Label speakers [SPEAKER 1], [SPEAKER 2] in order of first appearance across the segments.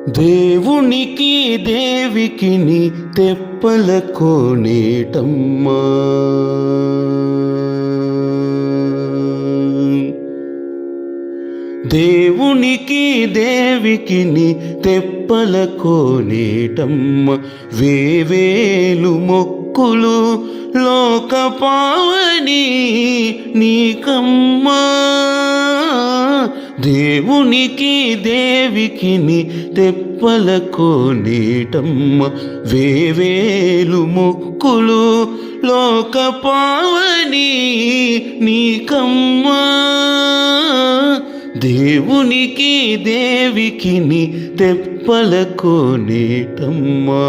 [SPEAKER 1] దేవునికి దేవికి నీ తెప్పల కోనేటమ్మా. దేవునికి దేవికి నీ తెప్పల కోనేటమ్మ. వేవేలు మొక్కులు లోక పావని నీకమ్మా. దేవునికి దేవికి నీ తెప్పల కోనేటమ్మ. వేవేలు మొక్కులు లోక పావని నీకమ్మా. దేవునికి దేవికి నీ తెప్పల కోనేటమ్మా.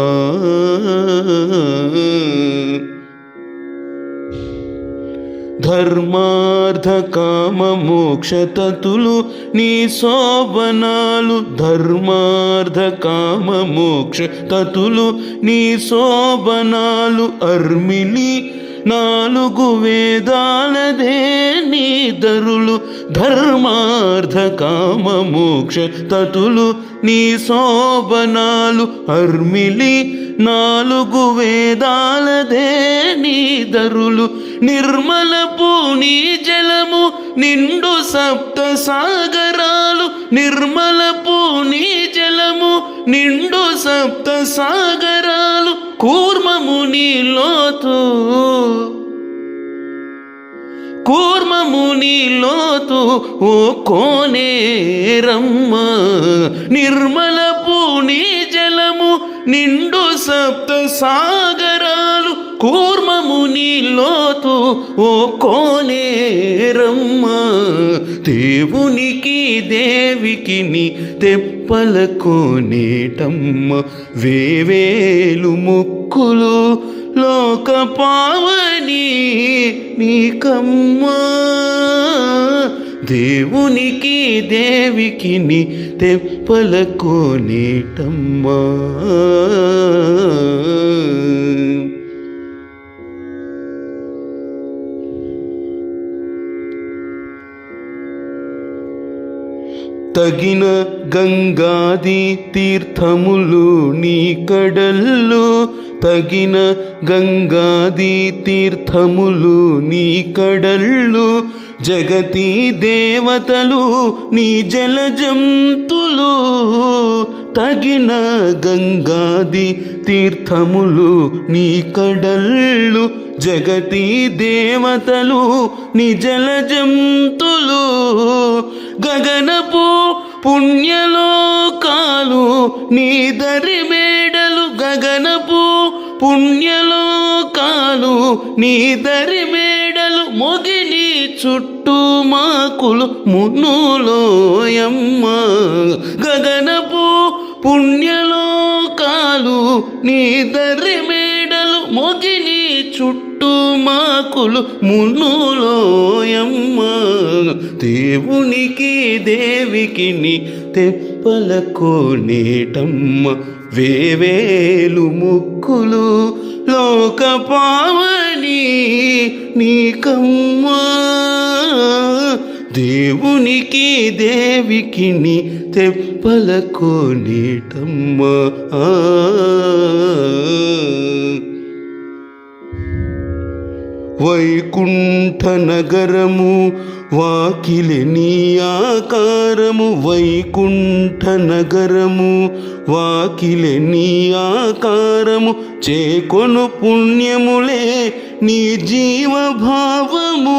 [SPEAKER 1] ధర్మార్థ కామ మోక్ష తతులు నీ శోభనాలు. ధర్మార్థ కామ మోక్ష తతులు నీ శోభనాలు. అర్మిలి నాలుగు వేదాలదే నీ దరులు. ధర్మార్థ కామ మోక్ష తతులు నీ శోభనాలు. అర్మిలి నాలుగు వేదాలదే నీ దరులు. నిర్మలపు నీ జలము నిండు సప్త సాగరాలు. నిర్మలపు నీ జలము నిండు సప్త సాగరాలు. కూర్మము నీ లోతు కూర్మము నీ లోతు ఓ కోనేరమ్మ. నిర్మలపు నీ జలము నిండు సప్త సాగరాలు. కూర్మము నీ లోతు ఓ కోనేరమ్మ. దేవునికి దేవికి నీ తెప్పల కోనేటమ్మ. వేవేలు మొక్కులు లోక పావని నీకమ్మా. దేవునికి దేవికి నీ తెప్పల కోనేటమ్మా. తగిన గంగాది తీర్థములు నీ కడల్లో. తగిన గంగాది తీర్థములు నీ కడళ్ళు. జగతి దేవతలు నీ జలజంతులు. తగిన గంగాది తీర్థములు నీ కడళ్ళు. జగతి దేవతలు నీ జలజంతులు. గగనపు పుణ్యలోకాలు నీ దరి మేడలు. గగనపు పుణ్యలోకాలు నీ దరి మేడలు. మొగిని చుట్టూ మాకులు మునులోయమ్మ. గగనపు పుణ్యలోకాలు నీ దరి మేడలు. మొగిని చుట్టూ మాకులు మునులోయమ్మ. దేవునికి దేవికి నీ తెప్పల కోనేటమ్మ. వేవేలు ముక్కులు లోక పావని నీకమ్మా. దేవునికి దేవికి నీ తెప్పల కోనేటమ్మ. వైకుంఠ నగరము వాకిలి నీ ఆకారము. వైకుంఠ నగరము వాకిలి నీ ఆకారము. చేకొను పుణ్యములే నీ జీవభావము.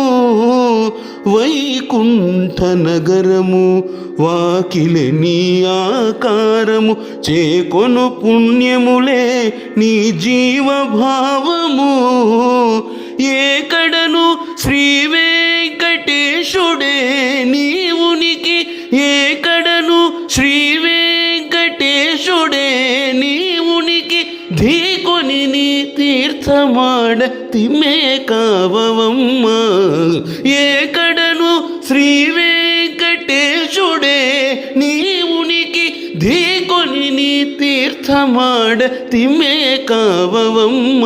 [SPEAKER 1] వైకుంఠ నగరము వాకిలి నీ ఆకారము. చేకొను పుణ్యములే నీ జీవభావము. ఏకడను శ్రీ వెంకటేశుడే నీ ఉనికి. ఏకడను శ్రీ వెంకటేశుడే నీ ఉనికి. ధీకొని నీ తీర్థమాడ తిమ్మే కావవమ్మ. ఏకడను శ్రీ వెంకటేశుడే నీ ఉనికి. ధీకొని నీ తీర్థమాడ తిమ్మే కావవమ్మ.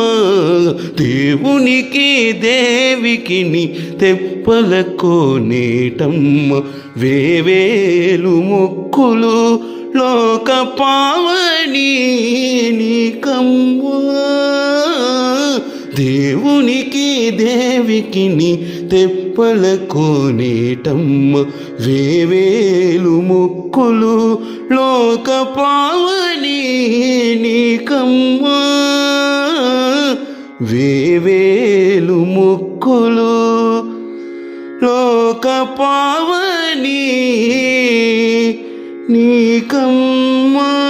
[SPEAKER 1] దేవునికి దేవికి నీ తెప్పల కోనేటమ్మ. వేవేలు మొక్కులు లోక పావని నీకమ్మా. దేవునికి దేవికి నీ తెప్పల కోనేటమ్మ, వేవేలు ముక్కులు లోక పావని నీకమ్మా. వేవేలు ముక్కులు లోక పావని నీకమ్మా.